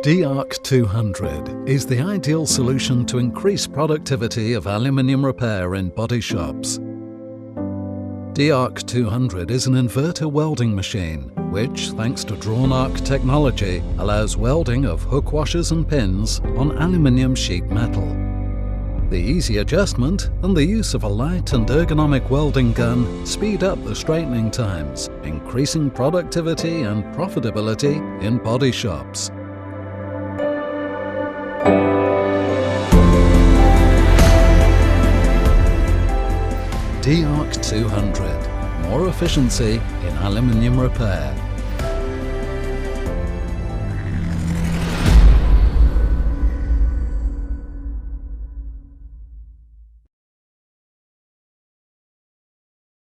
D ARC 200 is the ideal solution to increase productivity of aluminium repair in body shops. D ARC 200 is an inverter welding machine which, thanks to drawn arc technology, allows welding of hook washers and pins on aluminium sheet metal. The easy adjustment and the use of a light and ergonomic welding gun speed up the straightening times, increasing productivity and profitability in body shops. D ARC 200. More efficiency in aluminium repair.